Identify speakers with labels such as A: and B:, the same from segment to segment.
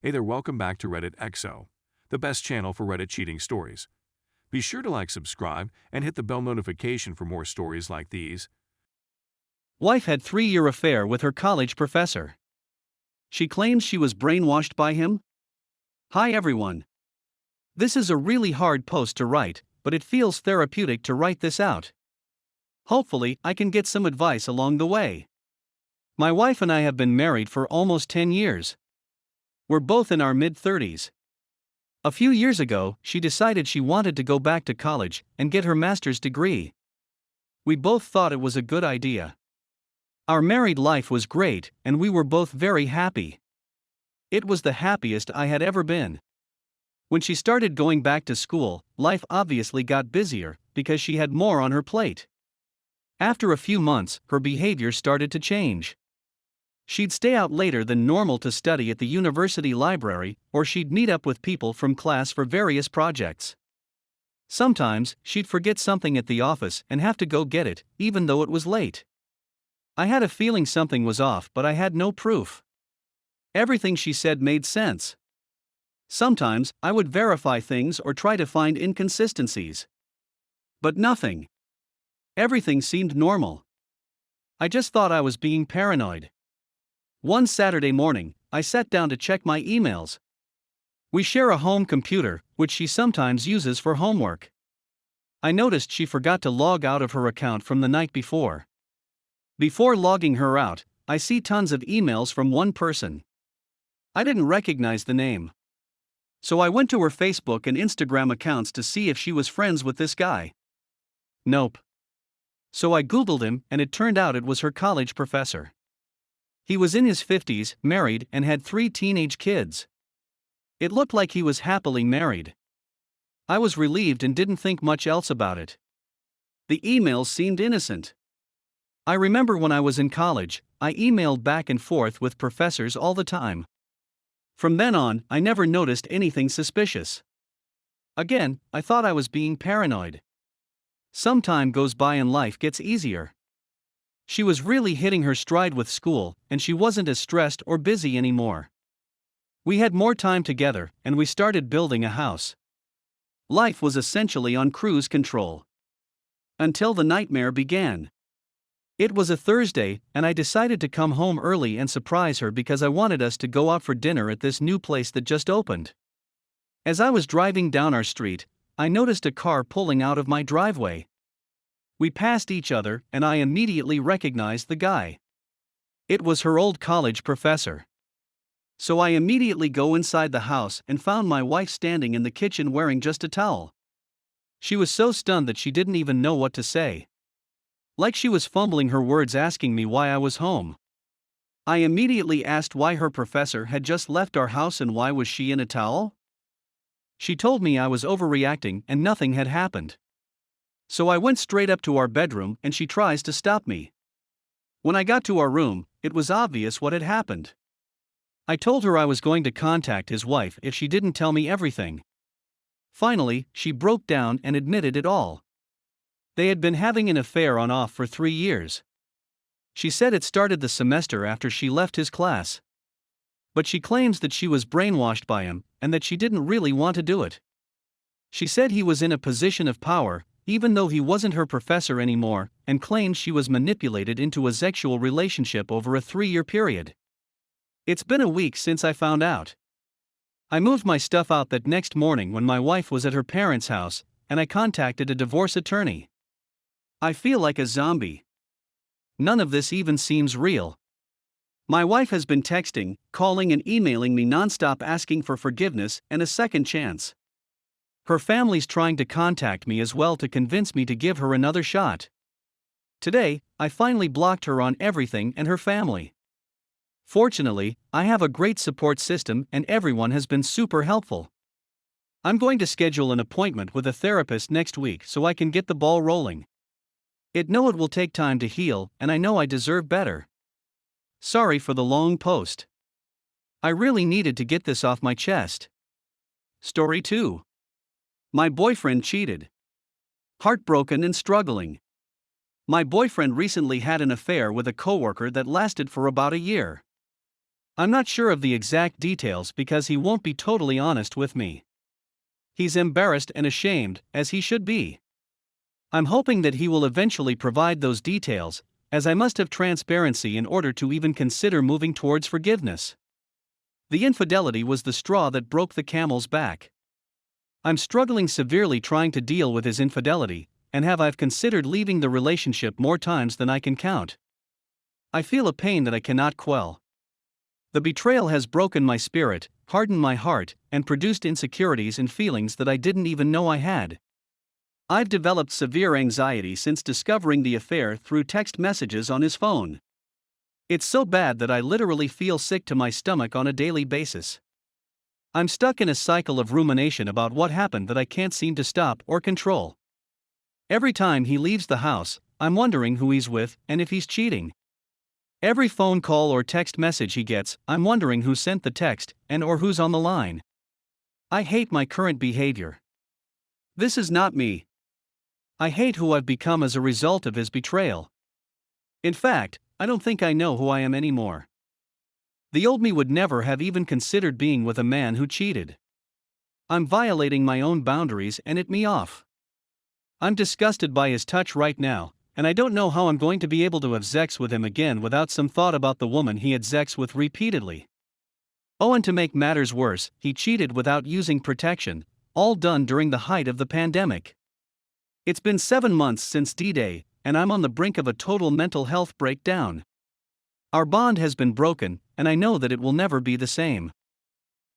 A: Hey there, welcome back to Reddit XO, the best channel for Reddit cheating stories. Be sure to like, subscribe, and hit the bell notification for more stories like these.
B: Wife had 3-year affair with her college professor. She claims she was brainwashed by him. Hi everyone. This is a really hard post to write, but it feels therapeutic to write this out. Hopefully, I can get some advice along the way. My wife and I have been married for almost 10 years. We're both in our mid-30s. A few years ago, she decided she wanted to go back to college and get her master's degree. We both thought it was a good idea. Our married life was great, and we were both very happy. It was the happiest I had ever been. When she started going back to school, life obviously got busier because she had more on her plate. After a few months, her behavior started to change. She'd stay out later than normal to study at the university library, or she'd meet up with people from class for various projects. Sometimes, she'd forget something at the office and have to go get it, even though it was late. I had a feeling something was off, but I had no proof. Everything she said made sense. Sometimes, I would verify things or try to find inconsistencies. But nothing. Everything seemed normal. I just thought I was being paranoid. One Saturday morning, I sat down to check my emails. We share a home computer, which she sometimes uses for homework. I noticed she forgot to log out of her account from the night before. Before logging her out, I see tons of emails from one person. I didn't recognize the name. So I went to her Facebook and Instagram accounts to see if she was friends with this guy. Nope. So I Googled him, and it turned out it was her college professor. He was in his 50s, married, and had 3 teenage kids. It looked like he was happily married. I was relieved and didn't think much else about it. The emails seemed innocent. I remember when I was in college, I emailed back and forth with professors all the time. From then on, I never noticed anything suspicious. Again, I thought I was being paranoid. Some time goes by and life gets easier. She was really hitting her stride with school, and she wasn't as stressed or busy anymore. We had more time together, and we started building a house. Life was essentially on cruise control. Until the nightmare began. It was a Thursday, and I decided to come home early and surprise her because I wanted us to go out for dinner at this new place that just opened. As I was driving down our street, I noticed a car pulling out of my driveway. We passed each other, and I immediately recognized the guy. It was her old college professor. So I immediately go inside the house and found my wife standing in the kitchen wearing just a towel. She was so stunned that she didn't even know what to say. Like she was fumbling her words asking me why I was home. I immediately asked why her professor had just left our house and why was she in a towel? She told me I was overreacting and nothing had happened. So I went straight up to our bedroom and she tries to stop me. When I got to our room, it was obvious what had happened. I told her I was going to contact his wife if she didn't tell me everything. Finally, she broke down and admitted it all. They had been having an affair on off for 3 years. She said it started the semester after she left his class. But she claims that she was brainwashed by him and that she didn't really want to do it. She said he was in a position of power, even though he wasn't her professor anymore, and claimed she was manipulated into a sexual relationship over a 3-year period. It's been a week since I found out. I moved my stuff out that next morning when my wife was at her parents' house, and I contacted a divorce attorney. I feel like a zombie. None of this even seems real. My wife has been texting, calling and emailing me nonstop asking for forgiveness and a second chance. Her family's trying to contact me as well to convince me to give her another shot. Today, I finally blocked her on everything and her family. Fortunately, I have a great support system and everyone has been super helpful. I'm going to schedule an appointment with a therapist next week so I can get the ball rolling. It will take time to heal, and I know I deserve better. Sorry for the long post. I really needed to get this off my chest. Story 2. My boyfriend cheated. Heartbroken and struggling. My boyfriend recently had an affair with a coworker that lasted for about a year. I'm not sure of the exact details because he won't be totally honest with me. He's embarrassed and ashamed, as he should be. I'm hoping that he will eventually provide those details, as I must have transparency in order to even consider moving towards forgiveness. The infidelity was the straw that broke the camel's back. I'm struggling severely trying to deal with his infidelity, and I've considered leaving the relationship more times than I can count. I feel a pain that I cannot quell. The betrayal has broken my spirit, hardened my heart, and produced insecurities and feelings that I didn't even know I had. I've developed severe anxiety since discovering the affair through text messages on his phone. It's so bad that I literally feel sick to my stomach on a daily basis. I'm stuck in a cycle of rumination about what happened that I can't seem to stop or control. Every time he leaves the house, I'm wondering who he's with and if he's cheating. Every phone call or text message he gets, I'm wondering who sent the text and or who's on the line. I hate my current behavior. This is not me. I hate who I've become as a result of his betrayal. In fact, I don't think I know who I am anymore. The old me would never have even considered being with a man who cheated. I'm violating my own boundaries and it me off. I'm disgusted by his touch right now, and I don't know how I'm going to be able to have sex with him again without some thought about the woman he had sex with repeatedly. Oh, and to make matters worse, he cheated without using protection, all done during the height of the pandemic. It's been 7 months since D-Day, and I'm on the brink of a total mental health breakdown. Our bond has been broken, and I know that it will never be the same.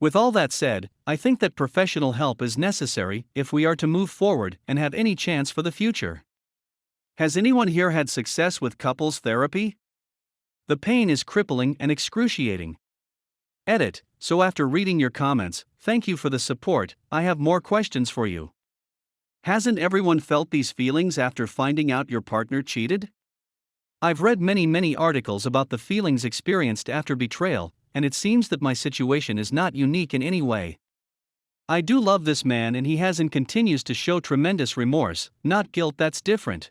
B: With all that said, I think that professional help is necessary if we are to move forward and have any chance for the future. Has anyone here had success with couples therapy? The pain is crippling and excruciating. Edit. So after reading your comments, thank you for the support. I have more questions for you. Hasn't everyone felt these feelings after finding out your partner cheated? I've read many articles about the feelings experienced after betrayal, and it seems that my situation is not unique in any way. I do love this man and he has and continues to show tremendous remorse, not guilt. That's different.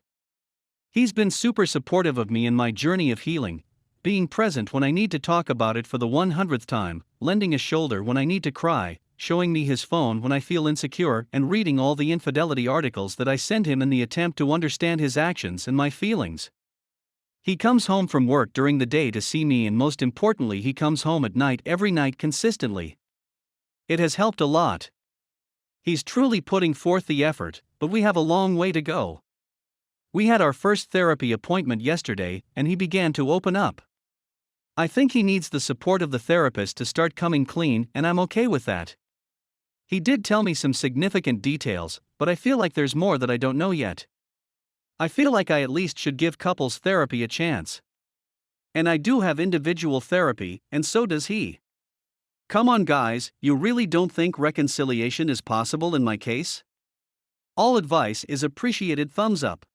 B: He's been super supportive of me in my journey of healing, being present when I need to talk about it for the 100th time, lending a shoulder when I need to cry, showing me his phone when I feel insecure, and reading all the infidelity articles that I send him in the attempt to understand his actions and my feelings. He comes home from work during the day to see me, and most importantly, he comes home at night every night consistently. It has helped a lot. He's truly putting forth the effort, but we have a long way to go. We had our first therapy appointment yesterday, and he began to open up. I think he needs the support of the therapist to start coming clean, and I'm okay with that. He did tell me some significant details, but I feel like there's more that I don't know yet. I feel like I at least should give couples therapy a chance. And I do have individual therapy, and so does he. Come on guys, you really don't think reconciliation is possible in my case? All advice is appreciated. Thumbs up.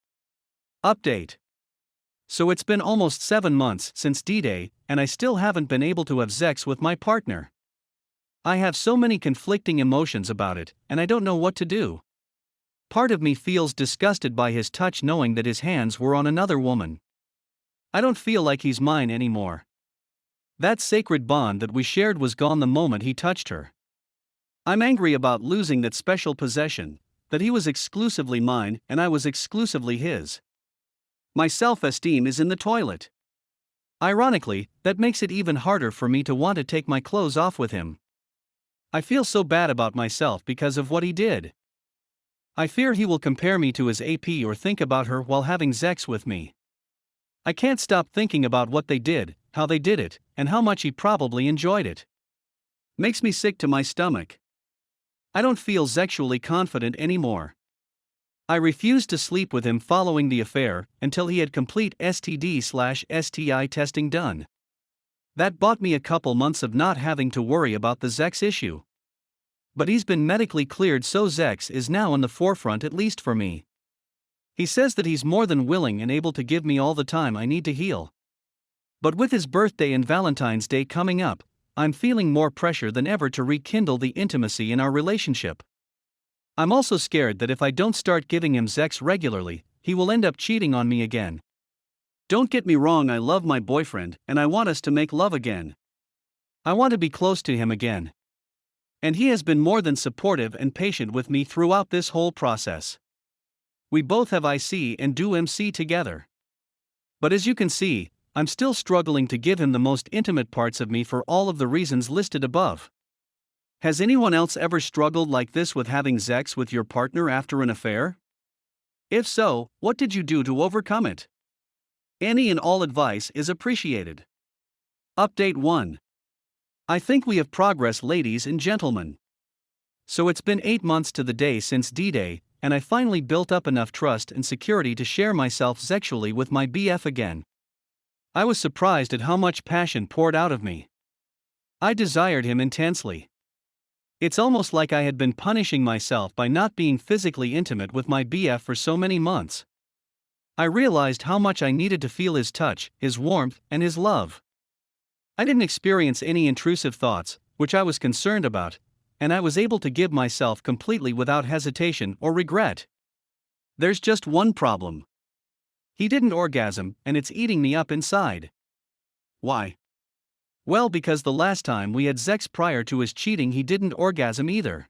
B: Update. So it's been almost 7 months since D-Day, and I still haven't been able to have sex with my partner. I have so many conflicting emotions about it, and I don't know what to do. Part of me feels disgusted by his touch, knowing that his hands were on another woman. I don't feel like he's mine anymore. That sacred bond that we shared was gone the moment he touched her. I'm angry about losing that special possession, that he was exclusively mine and I was exclusively his. My self-esteem is in the toilet. Ironically, that makes it even harder for me to want to take my clothes off with him. I feel so bad about myself because of what he did. I fear he will compare me to his AP or think about her while having sex with me. I can't stop thinking about what they did, how they did it, and how much he probably enjoyed it. Makes me sick to my stomach. I don't feel sexually confident anymore. I refused to sleep with him following the affair until he had complete STD/STI testing done. That bought me a couple months of not having to worry about the sex issue. But he's been medically cleared, so sex is now in the forefront, at least for me. He says that he's more than willing and able to give me all the time I need to heal. But with his birthday and Valentine's Day coming up, I'm feeling more pressure than ever to rekindle the intimacy in our relationship. I'm also scared that if I don't start giving him sex regularly, he will end up cheating on me again. Don't get me wrong, I love my boyfriend and I want us to make love again. I want to be close to him again. And he has been more than supportive and patient with me throughout this whole process. We both have IC and do MC together. But as you can see, I'm still struggling to give him the most intimate parts of me for all of the reasons listed above. Has anyone else ever struggled like this with having sex with your partner after an affair? If so, what did you do to overcome it? Any and all advice is appreciated. Update 1. I think we have progress, ladies and gentlemen. So it's been 8 months to the day since D-Day, and I finally built up enough trust and security to share myself sexually with my BF again. I was surprised at how much passion poured out of me. I desired him intensely. It's almost like I had been punishing myself by not being physically intimate with my BF for so many months. I realized how much I needed to feel his touch, his warmth, and his love. I didn't experience any intrusive thoughts, which I was concerned about, and I was able to give myself completely without hesitation or regret. There's just one problem. He didn't orgasm, and it's eating me up inside. Why? Well, because the last time we had sex prior to his cheating, he didn't orgasm either.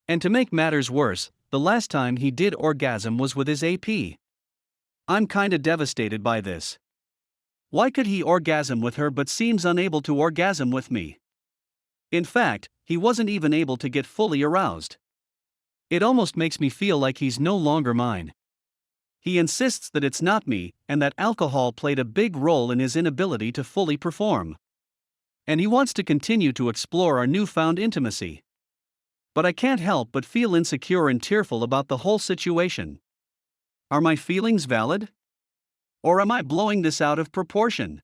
B: And to make matters worse, the last time he did orgasm was with his AP. I'm kinda devastated by this. Why could he orgasm with her but seems unable to orgasm with me? In fact, he wasn't even able to get fully aroused. It almost makes me feel like he's no longer mine. He insists that it's not me, and that alcohol played a big role in his inability to fully perform. And he wants to continue to explore our newfound intimacy. But I can't help but feel insecure and tearful about the whole situation. Are my feelings valid? Or am I blowing this out of proportion?